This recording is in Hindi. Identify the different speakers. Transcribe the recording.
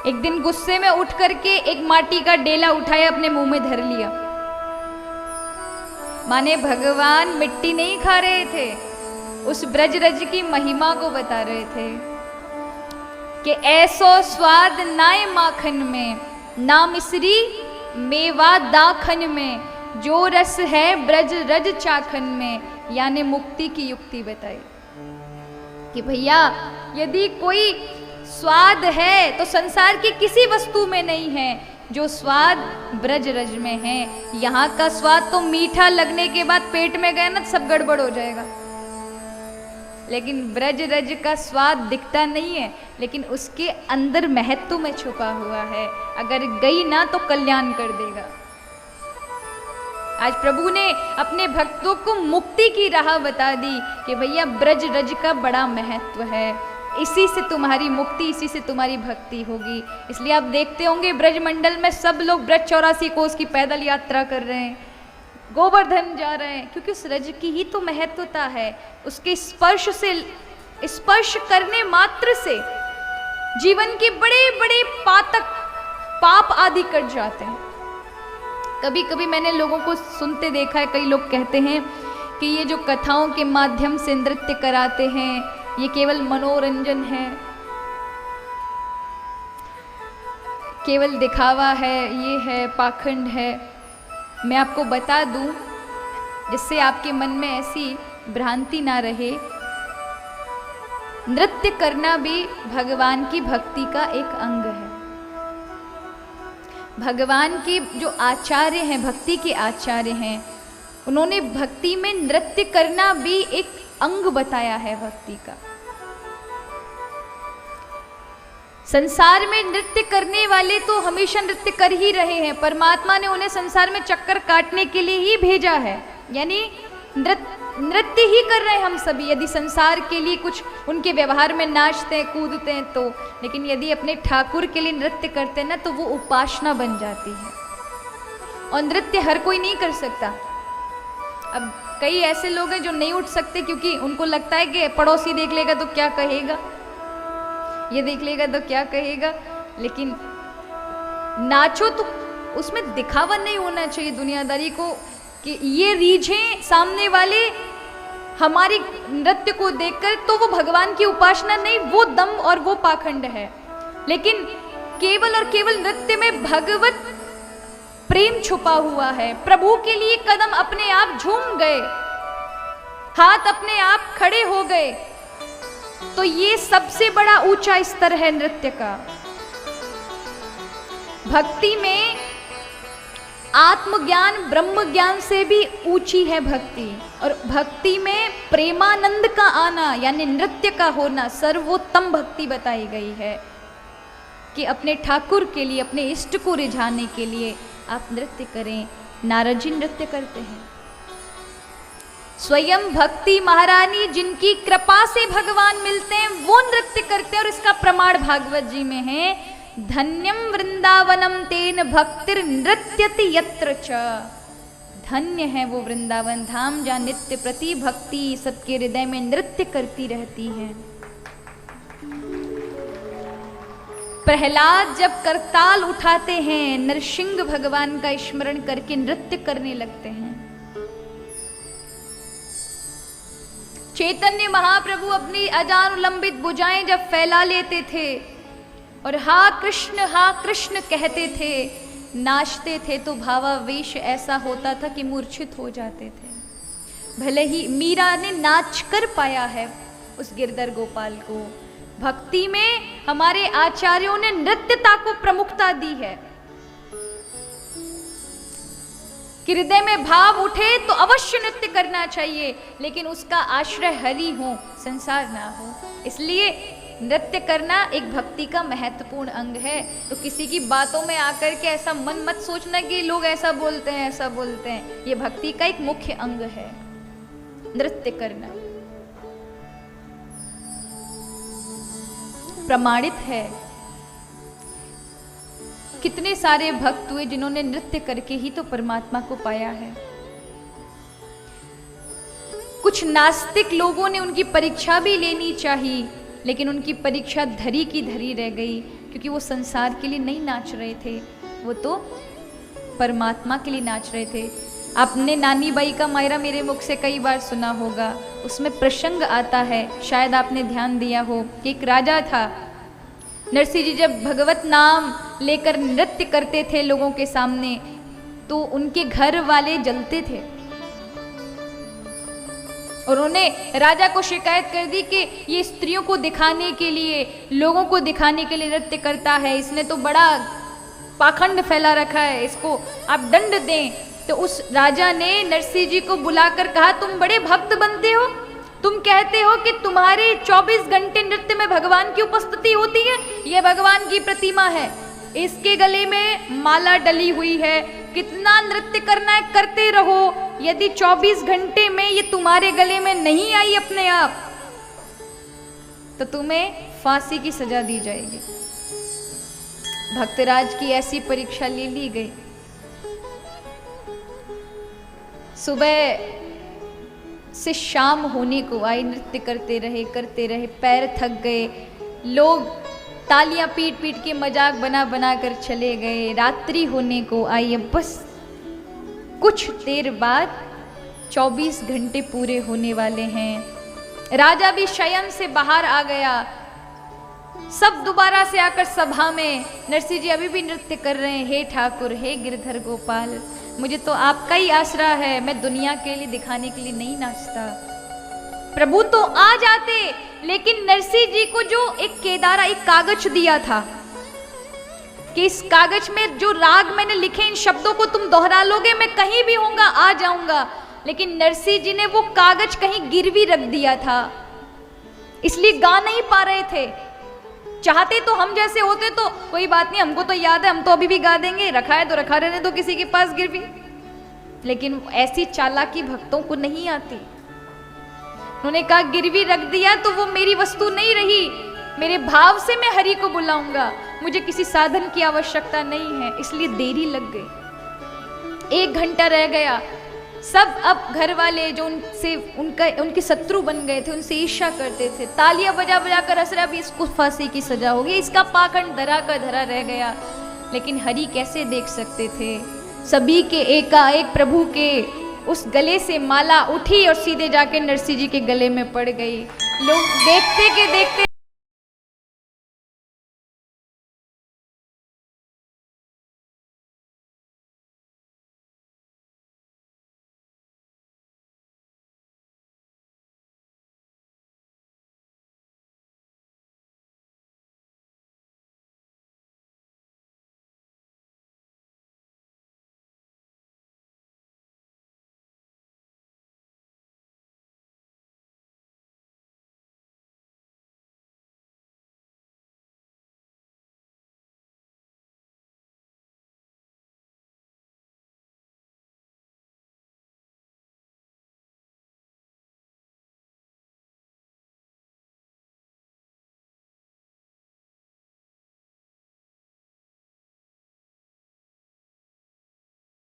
Speaker 1: एक दिन गुस्से में उठ करके एक माटी का डेला उठाया, अपने मुंह में धर लिया। माने भगवान मिट्टी नहीं खा रहे थे, उस ब्रजरज की महिमा को बता रहे थे कि ऐसो स्वाद नाय माखन में, ना मिश्री मेवा दाखन में, जो रस है ब्रज रज चाखन में। यानी मुक्ति की युक्ति बताई कि भैया यदि कोई स्वाद है तो संसार की किसी वस्तु में नहीं है, जो स्वाद ब्रज रज में है। यहाँ का स्वाद तो मीठा लगने के बाद पेट में गया ना सब गड़बड़ हो जाएगा, लेकिन ब्रज रज का स्वाद दिखता नहीं है, लेकिन उसके अंदर महत्व में छुपा हुआ है। अगर गई ना तो कल्याण कर देगा। आज प्रभु ने अपने भक्तों को मुक्ति की राह बता दी कि भैया ब्रज रज का बड़ा महत्व है, इसी से तुम्हारी मुक्ति, इसी से तुम्हारी भक्ति होगी। इसलिए आप देखते होंगे ब्रजमंडल में सब लोग ब्रज 84 कोस की पैदल यात्रा कर रहे हैं, गोवर्धन जा रहे हैं, क्योंकि उस रज की ही तो महत्वता है। उसके स्पर्श से, स्पर्श करने मात्र से जीवन के बड़े बड़े पातक पाप आदि कट जाते हैं। कभी कभी मैंने लोगों को सुनते देखा है, कई लोग कहते हैं कि ये जो कथाओं के माध्यम से नृत्य कराते हैं ये केवल मनोरंजन है, केवल दिखावा है, ये है पाखंड है। मैं आपको बता दूं, जिससे आपके मन में ऐसी भ्रांति ना रहे, नृत्य करना भी भगवान की भक्ति का एक अंग है। भगवान के जो आचार्य हैं, भक्ति के आचार्य हैं, उन्होंने भक्ति में नृत्य करना भी एक अंग बताया है भक्ति का। संसार में नृत्य करने वाले तो हमेशा नृत्य कर ही रहे हैं, परमात्मा ने उन्हें संसार में चक्कर काटने के लिए ही भेजा है, यानी नृत्य ही कर रहे हैं हम सभी। यदि संसार के लिए कुछ उनके व्यवहार में नाचते हैं कूदते हैं तो, लेकिन यदि अपने ठाकुर के लिए नृत्य करते हैं ना तो वो उपासना बन जाती है। और नृत्य हर कोई नहीं कर सकता। अब कई ऐसे लोग हैं जो नहीं उठ सकते क्योंकि उनको लगता है कि पड़ोसी देख लेगा तो क्या कहेगा, ये देख लेगा तो क्या कहेगा। लेकिन नाचो तो उसमें दिखावा नहीं होना चाहिए दुनियादारी को कि ये रीझें सामने वाले हमारी नृत्य को देखकर तो वो भगवान की उपासना नहीं, वो दम और वो पाखंड है। लेकिन केवल और केवल नृत्य में भगवत प्रेम छुपा हुआ है। प्रभु के लिए कदम अपने आप झूम गए, हाथ अपने आप खड़े हो गए, तो ये सबसे बड़ा ऊंचा स्तर है नृत्य का। भक्ति में आत्मज्ञान ब्रह्म ज्ञान से भी ऊंची है भक्ति, और भक्ति में प्रेमानंद का आना यानी नृत्य का होना सर्वोत्तम भक्ति बताई गई है कि अपने ठाकुर के लिए, अपने इष्ट को रिझाने के लिए आप नृत्य करें। नारद जी नृत्य करते हैं, स्वयं भक्ति महारानी जिनकी कृपा से भगवान मिलते हैं वो नृत्य करते हैं, और इसका प्रमाण भागवत जी में है, धन्यम वृंदावनम तेन भक्तिर नृत्यति यत्र च। धन्य है वो वृंदावन धाम जहाँ नित्य प्रति भक्ति सबके हृदय में नृत्य करती रहती है। प्रहलाद जब करताल उठाते हैं, नरसिंह भगवान का स्मरण करके नृत्य करने लगते हैं। चैतन्य महाप्रभु अपनी अजानुलंबित भुजाएं जब फैला लेते थे और हा कृष्ण कहते थे, नाचते थे, तो भावावेश ऐसा होता था कि मूर्छित हो जाते थे। भले ही मीरा ने नाच कर पाया है उस गिरधर गोपाल को, भक्ति में हमारे आचार्यों ने नृत्यता को प्रमुखता दी है कि हृदय में भाव उठे तो अवश्य नृत्य करना चाहिए, लेकिन उसका आश्रय हरि हो, संसार ना हो। इसलिए नृत्य करना एक भक्ति का महत्वपूर्ण अंग है। तो किसी की बातों में आकर के ऐसा मन मत सोचना कि लोग ऐसा बोलते हैं ऐसा बोलते हैं, ये भक्ति का एक मुख्य अंग है नृत्य करना, प्रमाणित है। कितने सारे भक्त हुए जिन्होंने नृत्य करके ही तो परमात्मा को पाया है। कुछ नास्तिक लोगों ने उनकी परीक्षा भी लेनी चाहिए, लेकिन उनकी परीक्षा धरी की धरी रह गई, क्योंकि वो संसार के लिए नहीं नाच रहे थे, वो तो परमात्मा के लिए नाच रहे थे। आपने नानी बाई का मायरा मेरे मुख से कई बार सुना होगा, उसमें प्रसंग आता है, शायद आपने ध्यान दिया हो कि एक राजा था। नरसिंह जी जब भगवत नाम लेकर नृत्य करते थे लोगों के सामने, तो उनके घर वाले जलते थे और उन्होंने राजा को शिकायत कर दी कि ये स्त्रियों को दिखाने के लिए, लोगों को दिखाने के लिए नृत्य करता है, इसने तो बड़ा पाखंड फैला रखा है, इसको आप दंड दें। तो उस राजा ने नरसिंह जी को बुलाकर कहा, तुम बड़े भक्त बनते हो, तुम कहते हो कि तुम्हारे 24 घंटे नृत्य में भगवान की उपस्थिति होती है, यह भगवान की प्रतिमा है, इसके गले में माला डली हुई है, कितना नृत्य करना है करते रहो, यदि 24 घंटे में ये तुम्हारे गले में नहीं आई अपने आप, तो तुम्हें फांसी की सजा दी जाएगी। भक्तराज की ऐसी परीक्षा ले ली गई। सुबह से शाम होने को आई, नृत्य करते रहे, पैर थक गए, लोग तालियां पीट पीट के मजाक बना बना कर चले गए, रात्रि होने को आई। अब बस कुछ देर बाद 24 घंटे पूरे होने वाले हैं। राजा भी शयन से बाहर आ गया, सब दोबारा से आकर सभा में, नरसिंह जी अभी भी नृत्य कर रहे हैं, हे ठाकुर, हे गिरधर गोपाल, मुझे तो आपका ही आसरा है, मैं दुनिया के लिए दिखाने के लिए नहीं नाचता। प्रभु तो आ जाते, लेकिन नरसिंह जी को जो एक केदारा, एक कागज दिया था कि इस कागज में जो राग मैंने लिखे, इन शब्दों को तुम दोहरा लोगे, मैं कहीं भी होऊंगा आ जाऊंगा। लेकिन नरसिंह जी ने वो कागज कहीं गिरवी रख दिया था, इसलिए गा नहीं पा रहे थे। चाहते तो हम जैसे होते तो कोई बात नहीं, हमको तो याद है, हम तो अभी भी गा देंगे, रखा है तो रखा रहने दो किसी के पास गिरवी। लेकिन ऐसी चालाकी भक्तों को नहीं आती। उन्होंने कहा गिरवी रख दिया तो वो मेरी वस्तु नहीं रही, मेरे भाव से मैं हरि को बुलाऊंगा, मुझे किसी साधन की आवश्यकता नहीं है, इसलिए देरी लग गई। 1 घंटा रह गया, सब अब घर वाले जो उनसे उनके शत्रु बन गए थे, उनसे ईर्ष्या करते थे, तालियां बजा बजा कर हंस रहे, अभी इसको फांसी की सजा होगी, इसका पाखंड धरा का धरा रह गया। लेकिन हरि कैसे देख सकते थे? सभी के एकाएक प्रभु के उस गले से माला उठी और सीधे जाके नरसिंह जी के गले में पड़ गई। लोग देखते के देखते